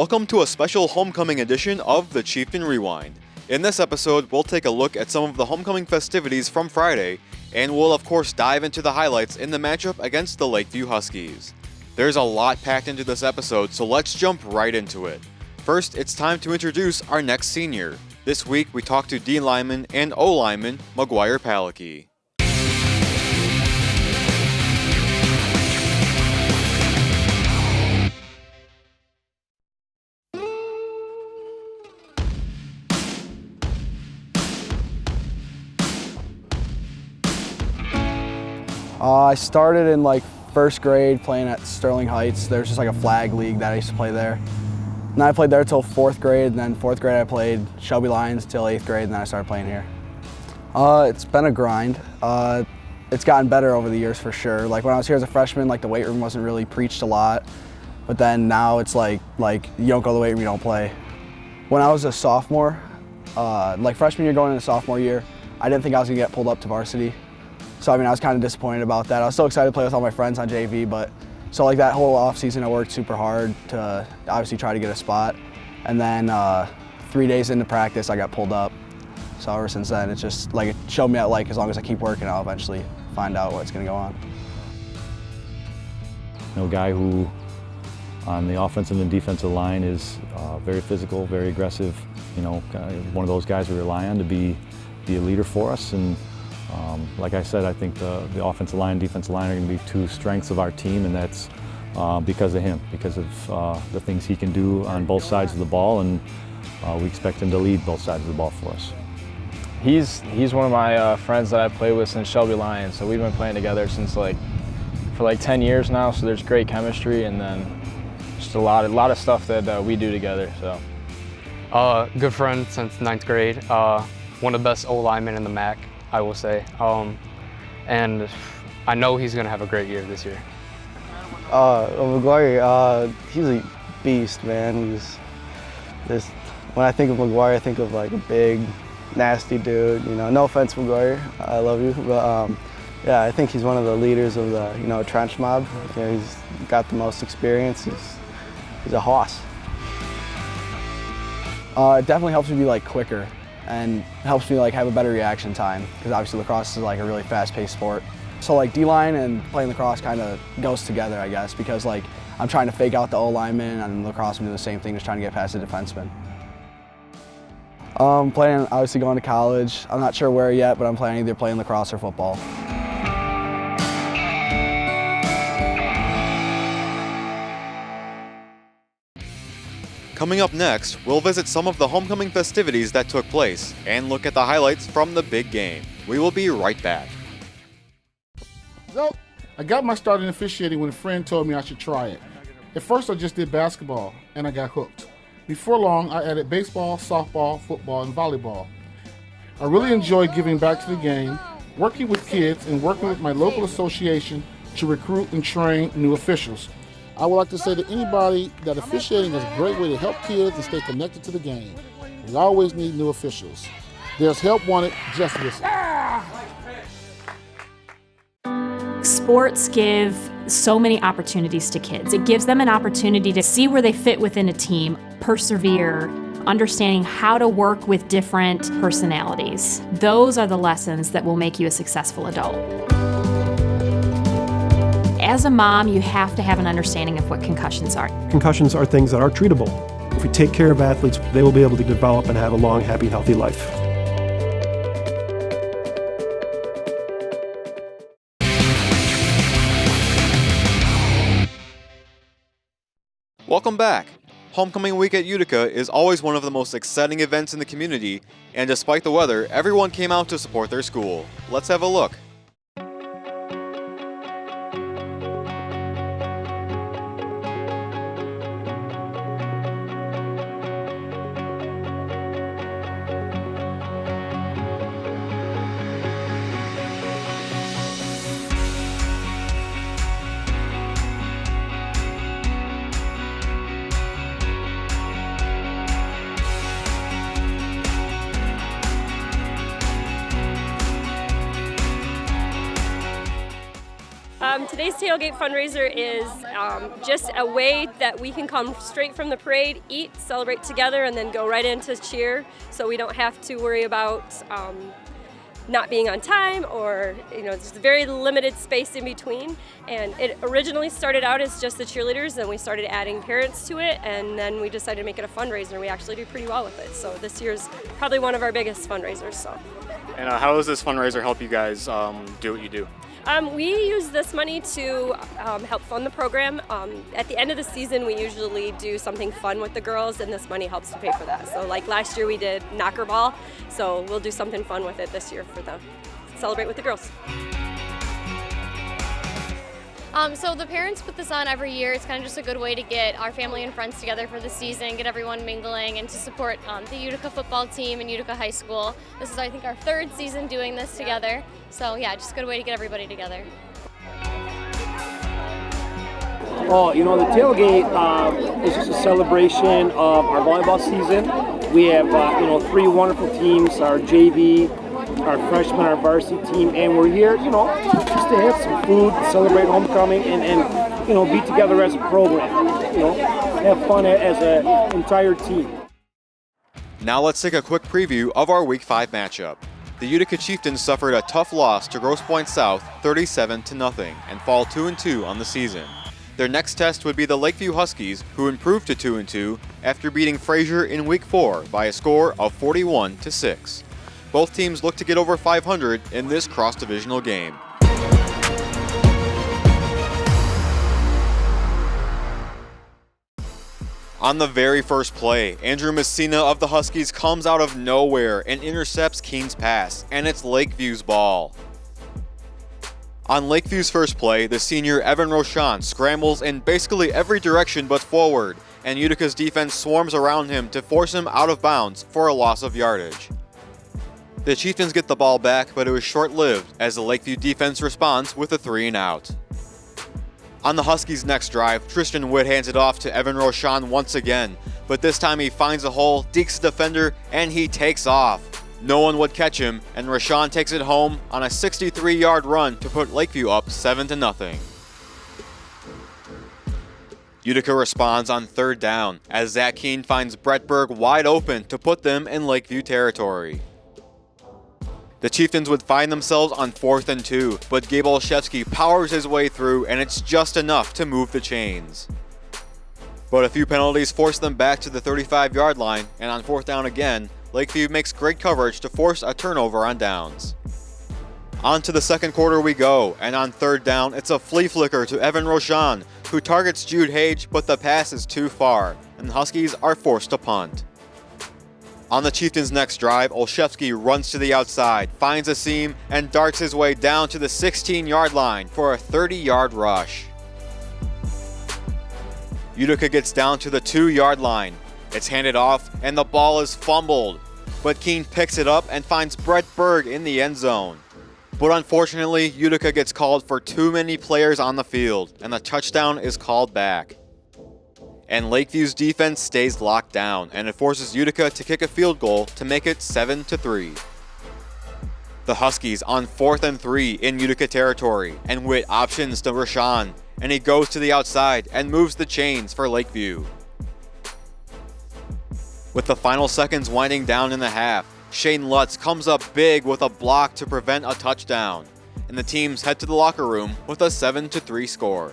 Welcome to a special homecoming edition of the Chieftain Rewind. In this episode, we'll take a look at some of the homecoming festivities from Friday, and we'll of course dive into the highlights in the matchup against the Lakeview Huskies. There's a lot packed into this episode, so let's jump right into it. First, it's time to introduce our next senior. This week, we talk to D lineman and O lineman McGuire Palicky. I started in first grade playing at Sterling Heights. There's just a flag league that I used to play there. And then I played there till fourth grade, and then fourth grade I played Shelby Lions till eighth grade, and then I started playing here. It's been a grind. It's gotten better over the years for sure. When I was here as a freshman, the weight room wasn't really preached a lot, but then now it's like you don't go to the weight room, you don't play. When I was a sophomore, freshman year going into sophomore year, I didn't think I was gonna get pulled up to varsity. So I was kind of disappointed about that. I was so excited to play with all my friends on JV, but so that whole off season I worked super hard to obviously try to get a spot. And then 3 days into practice I got pulled up. So ever since then it's just it showed me that as long as I keep working I'll eventually find out what's gonna go on. A guy who on the offensive and defensive line is very physical, very aggressive. One of those guys we rely on to be a leader for us. And like I said, I think the offensive line and defensive line are going to be two strengths of our team, and that's because of him, because of the things he can do on both sides of the ball, and we expect him to lead both sides of the ball for us. He's one of my friends that I played with since Shelby Lions, so we've been playing together since for 10 years now, so there's great chemistry, and then just a lot of stuff that we do together. So, good friend since ninth grade, one of the best O linemen in the MAC. I will say, and I know he's going to have a great year this year. McGuire, he's a beast, man. When I think of McGuire, I think of a big, nasty dude. No offense, McGuire, I love you, but yeah, I think he's one of the leaders of the trench mob. He's got the most experience. He's a hoss. It definitely helps me be quicker. And helps me have a better reaction time, because obviously lacrosse is a really fast-paced sport. So D-line and playing lacrosse kind of goes together, I guess, because I'm trying to fake out the O-lineman, and lacrosse I'm doing the same thing, just trying to get past the defenseman. Planning obviously going to college. I'm not sure where yet, but I'm planning either playing lacrosse or football. Coming up next, we'll visit some of the homecoming festivities that took place and look at the highlights from the big game. We will be right back. So, I got my start in officiating when a friend told me I should try it. At first I just did basketball, and I got hooked. Before long, I added baseball, softball, football, and volleyball. I really enjoy giving back to the game, working with kids, and working with my local association to recruit and train new officials. I would like to say to anybody that officiating is a great way to help kids and stay connected to the game. We always need new officials. There's help wanted, just listen. Sports give so many opportunities to kids. It gives them an opportunity to see where they fit within a team, persevere, understanding how to work with different personalities. Those are the lessons that will make you a successful adult. As a mom, you have to have an understanding of what concussions are. Concussions are things that are treatable. If we take care of athletes, they will be able to develop and have a long, happy, healthy life. Welcome back. Homecoming week at Utica is always one of the most exciting events in the community, and despite the weather, everyone came out to support their school. Let's have a look. Today's tailgate fundraiser is just a way that we can come straight from the parade, eat, celebrate together, and then go right into cheer, so we don't have to worry about not being on time, or just a very limited space in between. And it originally started out as just the cheerleaders, and we started adding parents to it, and then we decided to make it a fundraiser, and we actually do pretty well with it. So this year's probably one of our biggest fundraisers. So. And how does this fundraiser help you guys do what you do? We use this money to help fund the program. At the end of the season, we usually do something fun with the girls, and this money helps to pay for that. So like last year we did knocker ball, so we'll do something fun with it this year for the celebrate with the girls. So the parents put this on every year. It's kind of just a good way to get our family and friends together for the season, get everyone mingling, and to support the Utica football team and Utica High School. This is, I think, our third season doing this together. So yeah, just a good way to get everybody together. Oh, the tailgate is just a celebration of our volleyball season. We have, 3 wonderful teams, our JV, our freshman, our varsity team, and we're here, just to have some food, celebrate homecoming, and be together as a program, have fun as an entire team. Now let's take a quick preview of our Week 5 matchup. The Utica Chieftains suffered a tough loss to Grosse Pointe South 37-0 and fall 2-2 on the season. Their next test would be the Lakeview Huskies, who improved to 2-2 after beating Fraser in Week 4 by a score of 41-6. Both teams look to get over 500 in this cross-divisional game. On the very first play, Andrew Messina of the Huskies comes out of nowhere and intercepts Keene's pass, and it's Lakeview's ball. On Lakeview's first play, the senior Evan Rochon scrambles in basically every direction but forward, and Utica's defense swarms around him to force him out of bounds for a loss of yardage. The Chieftains get the ball back, but it was short-lived as the Lakeview defense responds with a 3-and-out. On the Huskies' next drive, Tristan Witt hands it off to Evan Rochon once again, but this time he finds a hole, dekes the defender, and he takes off. No one would catch him, and Rochon takes it home on a 63-yard run to put Lakeview up 7-0. Utica responds on 3rd down as Zach Keene finds Brett Berg wide open to put them in Lakeview territory. The Chieftains would find themselves on 4th and 2, but Gabe Olszewski powers his way through, and it's just enough to move the chains. But a few penalties force them back to the 35-yard line, and on 4th down again, Lakeview makes great coverage to force a turnover on downs. On to the second quarter we go, and on 3rd down, it's a flea flicker to Evan Rochon, who targets Jude Hage, but the pass is too far, and the Huskies are forced to punt. On the Chieftains' next drive, Olszewski runs to the outside, finds a seam, and darts his way down to the 16-yard line for a 30-yard rush. Utica gets down to the 2-yard line. It's handed off, and the ball is fumbled, but Keene picks it up and finds Brett Berg in the end zone. But unfortunately, Utica gets called for too many players on the field, and the touchdown is called back. And Lakeview's defense stays locked down, and it forces Utica to kick a field goal to make it 7-3. The Huskies on 4th and 3 in Utica territory, and Witt options to Rochon, and he goes to the outside and moves the chains for Lakeview. With the final seconds winding down in the half, Shane Lutz comes up big with a block to prevent a touchdown, and the teams head to the locker room with a 7-3 score.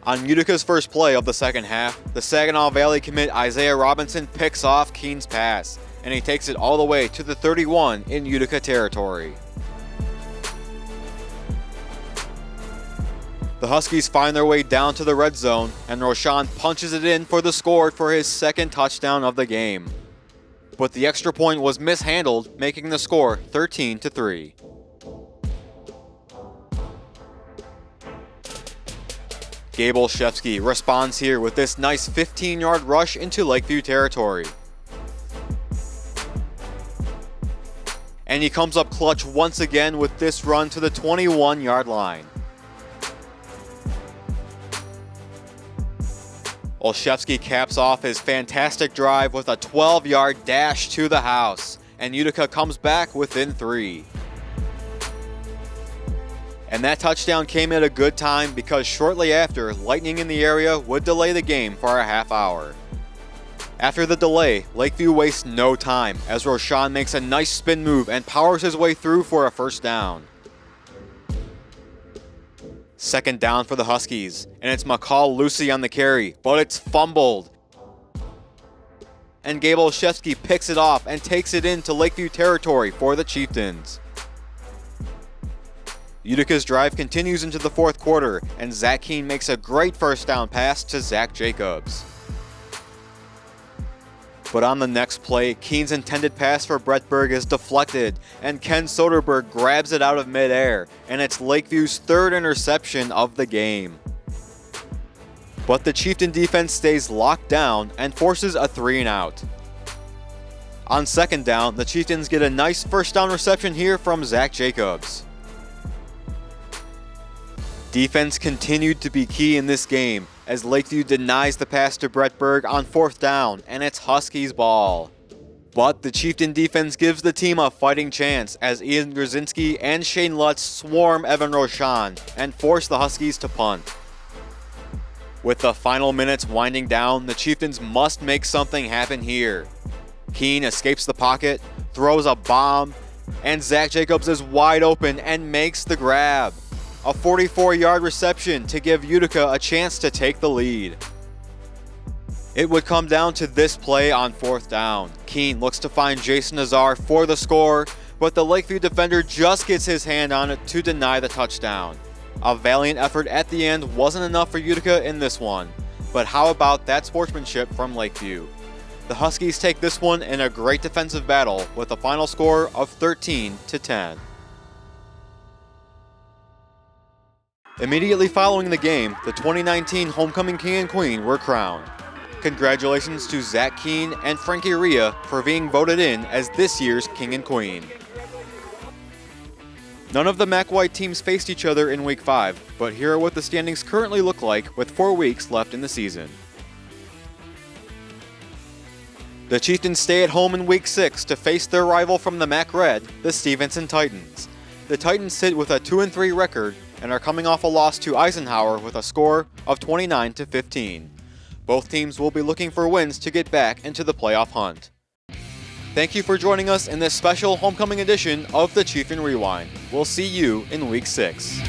On Utica's first play of the second half, the Saginaw Valley commit Isaiah Robinson picks off Keene's pass, and he takes it all the way to the 31 in Utica territory. The Huskies find their way down to the red zone, and Rochon punches it in for the score for his second touchdown of the game. But the extra point was mishandled, making the score 13-3. Gabe Olszewski responds here with this nice 15-yard rush into Lakeview territory. And he comes up clutch once again with this run to the 21-yard line. Olszewski caps off his fantastic drive with a 12-yard dash to the house, and Utica comes back within 3. And that touchdown came at a good time because shortly after, lightning in the area would delay the game for a half hour. After the delay, Lakeview wastes no time as Roshan makes a nice spin move and powers his way through for a first down. Second down for the Huskies, and it's McCall Lucy on the carry, but it's fumbled. And Gable Shefsky picks it off and takes it into Lakeview territory for the Chieftains. Utica's drive continues into the fourth quarter, and Zach Keene makes a great first down pass to Zach Jacobs. But on the next play, Keene's intended pass for Brett Berg is deflected, and Ken Soderberg grabs it out of midair, and it's Lakeview's third interception of the game. But the Chieftain defense stays locked down and forces a 3-and-out. On second down, the Chieftains get a nice first down reception here from Zach Jacobs. Defense continued to be key in this game as Lakeview denies the pass to Brett Berg on fourth down, and it's Huskies' ball. But the Chieftain defense gives the team a fighting chance as Ian Grzinski and Shane Lutz swarm Evan Roshan and force the Huskies to punt. With the final minutes winding down, the Chieftains must make something happen here. Keene escapes the pocket, throws a bomb, and Zach Jacobs is wide open and makes the grab. A 44-yard reception to give Utica a chance to take the lead. It would come down to this play on fourth down. Keene looks to find Jason Nazar for the score, but the Lakeview defender just gets his hand on it to deny the touchdown. A valiant effort at the end wasn't enough for Utica in this one, but how about that sportsmanship from Lakeview? The Huskies take this one in a great defensive battle with a final score of 13-10. Immediately following the game, the 2019 Homecoming King and Queen were crowned. Congratulations to Zach Keene and Frankie Ria for being voted in as this year's King and Queen. None of the MAC White teams faced each other in Week 5, but here are what the standings currently look like with 4 weeks left in the season. The Chieftains stay at home in Week 6 to face their rival from the MAC Red, the Stevenson Titans. The Titans sit with a 2-3 record and are coming off a loss to Eisenhower with a score of 29-15. Both teams will be looking for wins to get back into the playoff hunt. Thank you for joining us in this special homecoming edition of the Chieftain Rewind. We'll see you in Week 6.